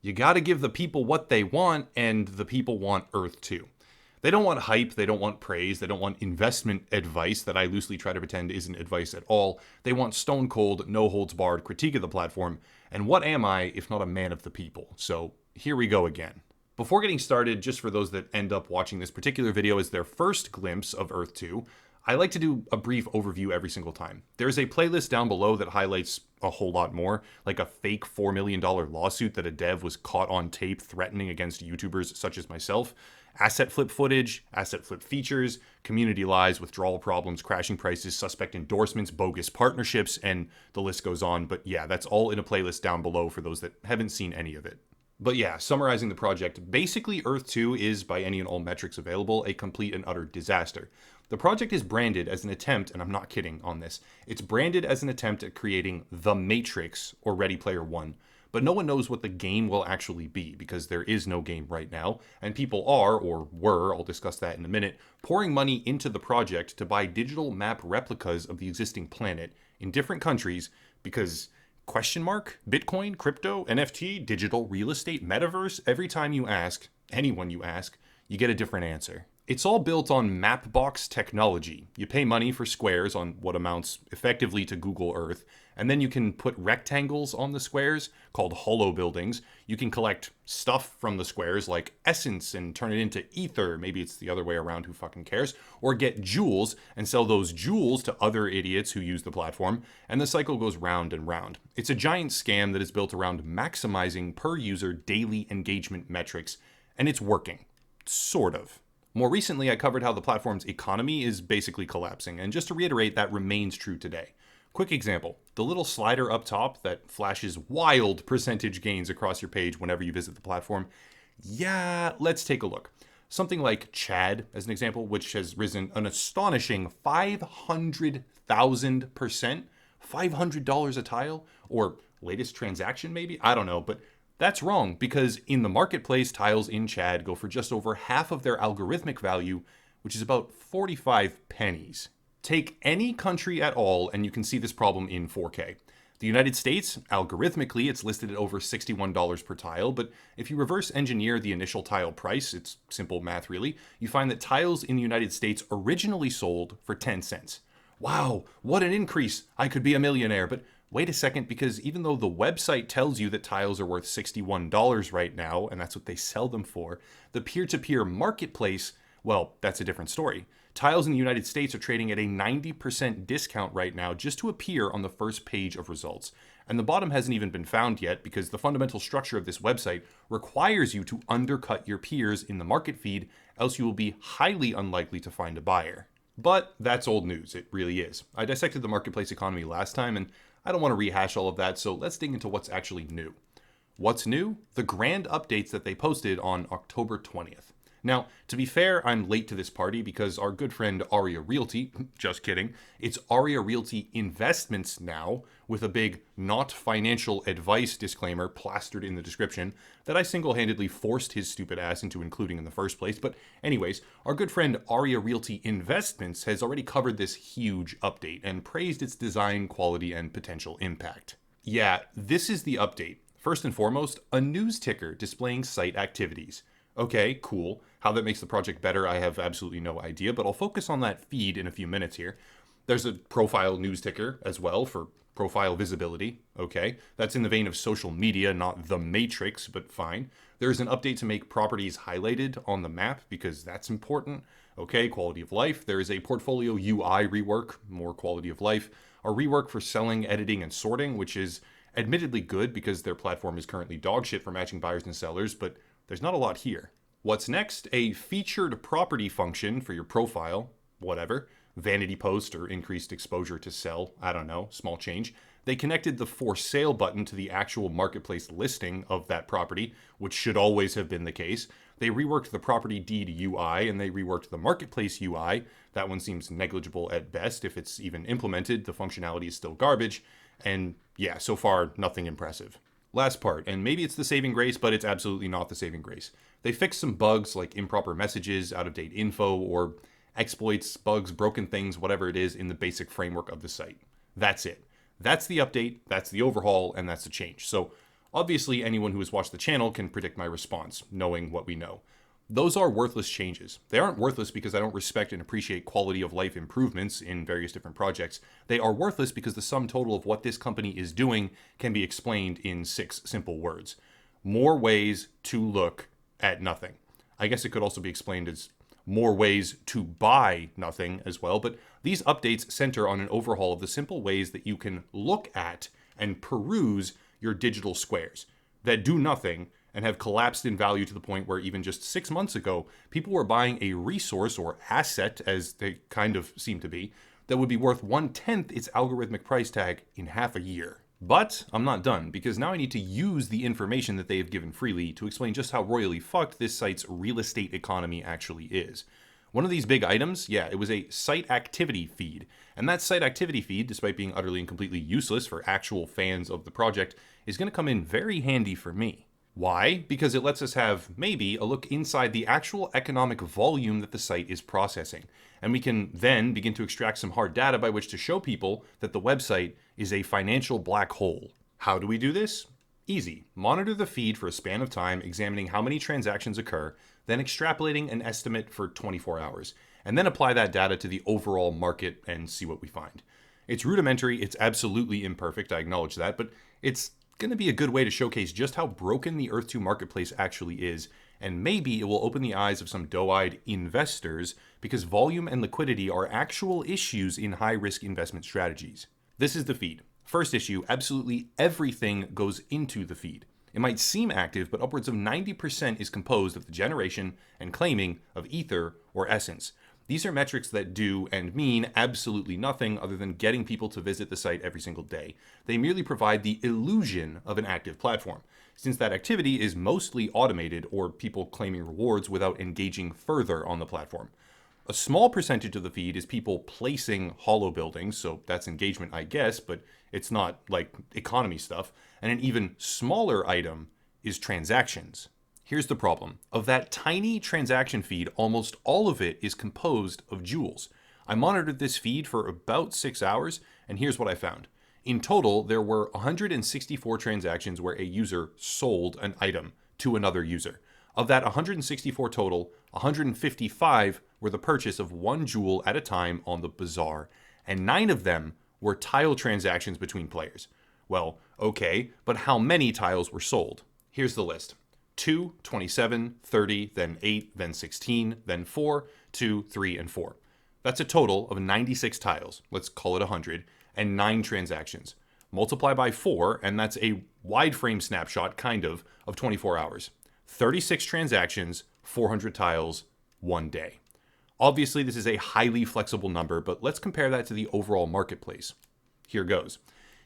You gotta give the people what they want, and the people want Earth too. They don't want hype, they don't want praise, they don't want investment advice that I loosely try to pretend isn't advice at all. They want stone cold, no holds barred critique of the platform. And what am I if not a man of the people? So here we go again. Before getting started, just for those that end up watching this particular video as their first glimpse of Earth 2, I like to do a brief overview every single time. There's a playlist down below that highlights a whole lot more, like a fake $4 million lawsuit that a dev was caught on tape threatening against YouTubers such as myself, asset flip footage, asset flip features, community lies, withdrawal problems, crashing prices, suspect endorsements, bogus partnerships, and the list goes on. But yeah, that's all in a playlist down below for those that haven't seen any of it. But yeah, summarizing the project, basically Earth 2 is, by any and all metrics available, a complete and utter disaster. The project is branded as an attempt, and I'm not kidding on this, it's branded as an attempt at creating The Matrix or Ready Player One. But no one knows what the game will actually be, because there is no game right now, and people are, or were, I'll discuss that in a minute, pouring money into the project to buy digital map replicas of the existing planet in different countries, because question mark, Bitcoin, crypto, NFT, digital real estate, metaverse, every time you ask, anyone you ask, you get a different answer. It's all built on Mapbox technology. You pay money for squares on what amounts effectively to Google Earth, and then you can put rectangles on the squares called holo buildings. You can collect stuff from the squares like essence and turn it into ether. Maybe it's the other way around, who fucking cares? Or get jewels and sell those jewels to other idiots who use the platform, and the cycle goes round and round. It's a giant scam that is built around maximizing per user daily engagement metrics, and it's working. Sort of. More recently, I covered how the platform's economy is basically collapsing, and just to reiterate, that remains true today. Quick example, the little slider up top that flashes wild percentage gains across your page whenever you visit the platform. Yeah, let's take a look. Something like Chad, as an example, which has risen an astonishing 500,000%, $500 a tile, or latest transaction maybe? I don't know, but that's wrong, because in the marketplace, tiles in Chad go for just over half of their algorithmic value, which is about 45 pennies. Take any country at all, and you can see this problem in 4K. The United States, algorithmically, it's listed at over $61 per tile, but if you reverse engineer the initial tile price, it's simple math really, you find that tiles in the United States originally sold for 10 cents. Wow, what an increase! I could be a millionaire, but wait a second, because even though the website tells you that tiles are worth $61 right now, and that's what they sell them for, the peer-to-peer marketplace, well, that's a different story. Tiles in the United States are trading at a 90% discount right now just to appear on the first page of results. And the bottom hasn't even been found yet, because the fundamental structure of this website requires you to undercut your peers in the market feed, else you will be highly unlikely to find a buyer. But that's old news, it really is. I dissected the marketplace economy last time, and I don't want to rehash all of that, so let's dig into what's actually new. What's new? The grand updates that they posted on October 20th. Now, to be fair, I'm late to this party because our good friend Aria Realty, just kidding, it's Aria Realty Investments now, with a big not financial advice disclaimer plastered in the description that I single-handedly forced his stupid ass into including in the first place. But anyways, our good friend Aria Realty Investments has already covered this huge update and praised its design, quality, and potential impact. Yeah, this is the update. First and foremost, a news ticker displaying site activities. Okay, cool. How that makes the project better, I have absolutely no idea, but I'll focus on that feed in a few minutes here. There's a profile news ticker as well for profile visibility. Okay, that's in the vein of social media, not the Matrix, but fine. There's an update to make properties highlighted on the map because that's important. Okay, quality of life. There is a portfolio UI rework, more quality of life. A rework for selling, editing, and sorting, which is admittedly good because their platform is currently dog shit for matching buyers and sellers, but there's not a lot here. What's next? A featured property function for your profile, whatever. Vanity post or increased exposure to sell, I don't know, small change. They connected the for sale button to the actual marketplace listing of that property, which should always have been the case. They reworked the property deed UI and they reworked the marketplace UI. That one seems negligible at best. If it's even implemented, the functionality is still garbage. And yeah, so far, nothing impressive. Last part, and maybe it's the saving grace, but it's absolutely not the saving grace. They fixed some bugs like improper messages, out-of-date info, or exploits, bugs, broken things, whatever it is in the basic framework of the site. That's it. That's the update, that's the overhaul, and that's the change. So Obviously, anyone who has watched the channel can predict my response, knowing what we know. Those are worthless changes. They aren't worthless because I don't respect and appreciate quality of life improvements in various different projects. They are worthless because the sum total of what this company is doing can be explained in 6 simple words. More ways to look at nothing. I guess it could also be explained as more ways to buy nothing as well, but these updates center on an overhaul of the simple ways that you can look at and peruse your digital squares that do nothing and have collapsed in value to the point where even just 6 months ago, people were buying a resource or asset, as they kind of seem to be, that would be worth 1/10 its algorithmic price tag in half a year. But I'm not done, because now I need to use the information that they have given freely to explain just how royally fucked this site's real estate economy actually is. One of these big items, it was a site activity feed. And that site activity feed, despite being utterly and completely useless for actual fans of the project, is going to come in very handy for me. Why? Because it lets us have, maybe, a look inside the actual economic volume that the site is processing. And we can then begin to extract some hard data by which to show people that the website is a financial black hole. How do we do this? Easy. Monitor the feed for a span of time, examining how many transactions occur, then extrapolating an estimate for 24 hours, and then apply that data to the overall market and see what we find. It's rudimentary, it's absolutely imperfect, I acknowledge that, but it's going to be a good way to showcase just how broken the Earth 2 marketplace actually is, and maybe it will open the eyes of some doe-eyed investors, because volume and liquidity are actual issues in high-risk investment strategies. This is the feed. First issue, absolutely everything goes into the feed. It might seem active, but upwards of 90% is composed of the generation and claiming of ether or essence. These are metrics that do and mean absolutely nothing other than getting people to visit the site every single day. They merely provide the illusion of an active platform, since that activity is mostly automated or people claiming rewards without engaging further on the platform. A small percentage of the feed is people placing holo buildings, so that's engagement, I guess, but it's not like economy stuff. And an even smaller item is transactions. Here's the problem. Of that tiny transaction feed, almost all of it is composed of jewels. I monitored this feed for about 6 hours, and here's what I found. In total, there were 164 transactions where a user sold an item to another user. Of that 164 total, 155 were the purchase of one jewel at a time on the bazaar, and 9 of them were tile transactions between players. Well, okay, but how many tiles were sold? Here's the list. 2, 27, 30, then 8, then 16, then 4, 2, 3, and 4. That's a total of 96 tiles, let's call it 100, and 9 transactions. Multiply by 4, and that's a wide frame snapshot, of 24 hours. 36 transactions, 400 tiles, 1 day. Obviously, this is a highly flexible number, but let's compare that to the overall marketplace. Here goes.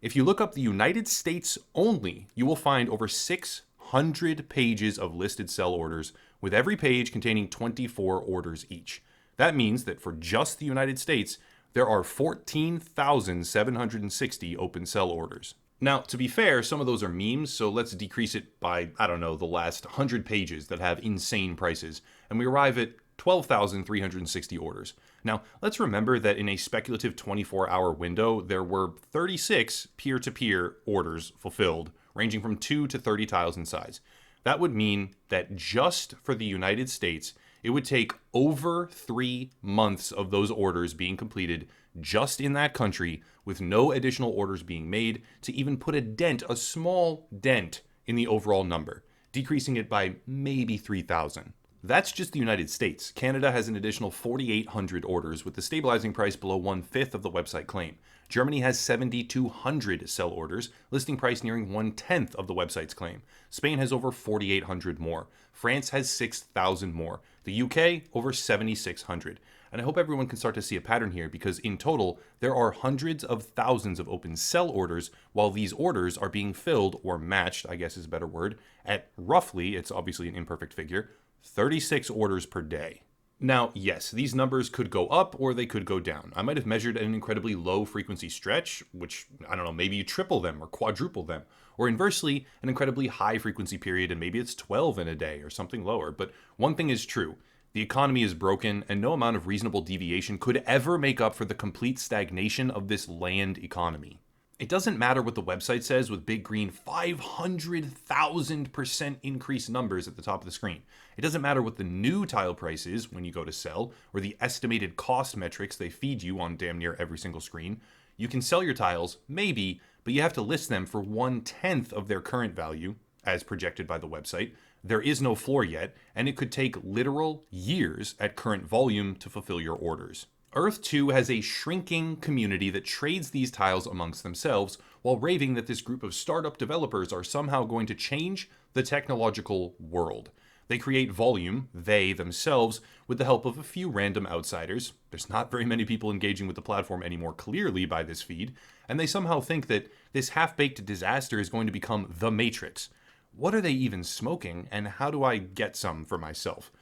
If you look up the United States only, you will find over 600 pages of listed sell orders, with every page containing 24 orders each. That means that for just the United States, there are 14,760 open sell orders. Now, to be fair, some of those are memes, so let's decrease it by, the last 100 pages that have insane prices, and we arrive at 12,360 orders. Now, let's remember that in a speculative 24-hour window, there were 36 peer-to-peer orders fulfilled, ranging from 2 to 30 tiles in size. That would mean that just for the United States, it would take over 3 months of those orders being completed just in that country, with no additional orders being made, to even put a small dent in the overall number, decreasing it by maybe 3,000. That's just the United States. Canada has an additional 4,800 orders, with the stabilizing price below 1/5 of the website claim. Germany has 7,200 sell orders, listing price nearing 1/10 of the website's claim. Spain has over 4,800 more. France has 6,000 more. The UK, over 7,600. And I hope everyone can start to see a pattern here, because in total, there are hundreds of thousands of open sell orders, while these orders are being filled, or matched, I guess is a better word, at roughly, it's obviously an imperfect figure, 36 orders per day. Now, yes, these numbers could go up or they could go down. I might have measured an incredibly low frequency stretch, which, maybe you triple them or quadruple them. Or inversely, an incredibly high frequency period, and maybe it's 12 in a day or something lower. But one thing is true. The economy is broken, and no amount of reasonable deviation could ever make up for the complete stagnation of this land economy. It doesn't matter what the website says with big green 500,000% increase numbers at the top of the screen. It doesn't matter what the new tile price is when you go to sell, or the estimated cost metrics they feed you on damn near every single screen. You can sell your tiles, maybe, but you have to list them for 1/10 of their current value, as projected by the website. There is no floor yet, and it could take literal years at current volume to fulfill your orders. Earth 2 has a shrinking community that trades these tiles amongst themselves while raving that this group of startup developers are somehow going to change the technological world. They create volume, they themselves, with the help of a few random outsiders. There's not very many people engaging with the platform anymore clearly by this feed, and they somehow think that this half-baked disaster is going to become the Matrix. What are they even smoking, and how do I get some for myself?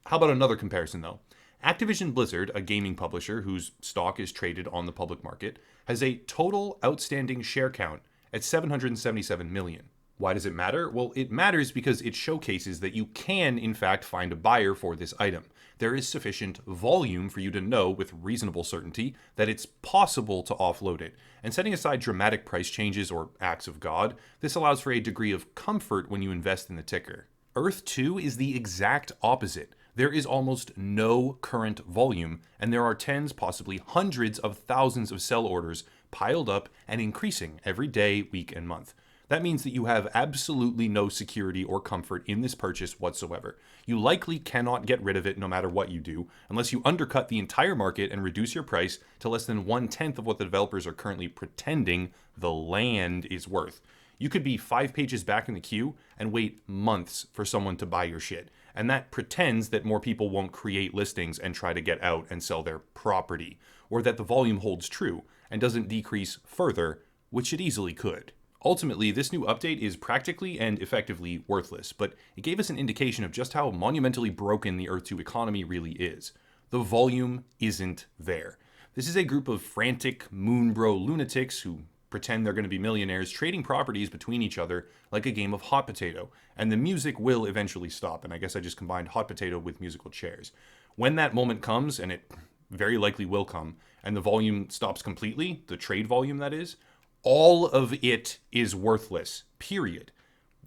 How about another comparison though? Activision Blizzard, a gaming publisher whose stock is traded on the public market, has a total outstanding share count at 777 million. Why does it matter? Well, it matters because it showcases that you can, in fact, find a buyer for this item. There is sufficient volume for you to know with reasonable certainty that it's possible to offload it. And setting aside dramatic price changes or acts of God, this allows for a degree of comfort when you invest in the ticker. Earth 2 is the exact opposite. There is almost no current volume, and there are tens, possibly hundreds of thousands of sell orders piled up and increasing every day, week, and month. That means that you have absolutely no security or comfort in this purchase whatsoever. You likely cannot get rid of it no matter what you do, unless you undercut the entire market and reduce your price to less than 1/10 of what the developers are currently pretending the land is worth. You could be 5 pages back in the queue and wait months for someone to buy your shit. And that pretends that more people won't create listings and try to get out and sell their property, or that the volume holds true and doesn't decrease further, which it easily could. Ultimately, this new update is practically and effectively worthless, but it gave us an indication of just how monumentally broken the Earth 2 economy really is. The volume isn't there. This is a group of frantic moonbro lunatics who pretend they're going to be millionaires trading properties between each other like a game of hot potato, and the music will eventually stop. And I guess I just combined hot potato with musical chairs. When that moment comes, and it very likely will come, and the volume stops completely, the trade volume that is, all of it is worthless, period.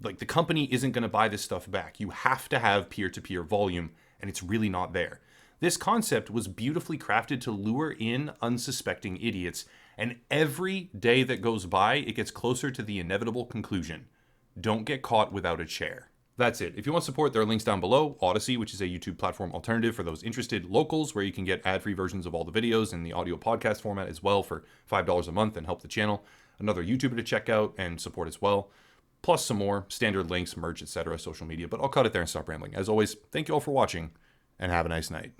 Like, the company isn't going to buy this stuff back. You have to have peer-to-peer volume, and it's really not there. This concept was beautifully crafted to lure in unsuspecting idiots, and every day that goes by, it gets closer to the inevitable conclusion. Don't get caught without a chair. That's it. If you want support, there are links down below. Odyssey, which is a YouTube platform alternative for those interested, locals, where you can get ad-free versions of all the videos in the audio podcast format as well for $5 a month and help the channel. Another YouTuber to check out and support as well. Plus some more standard links, merch, etc., social media. But I'll cut it there and stop rambling. As always, thank you all for watching, and have a nice night.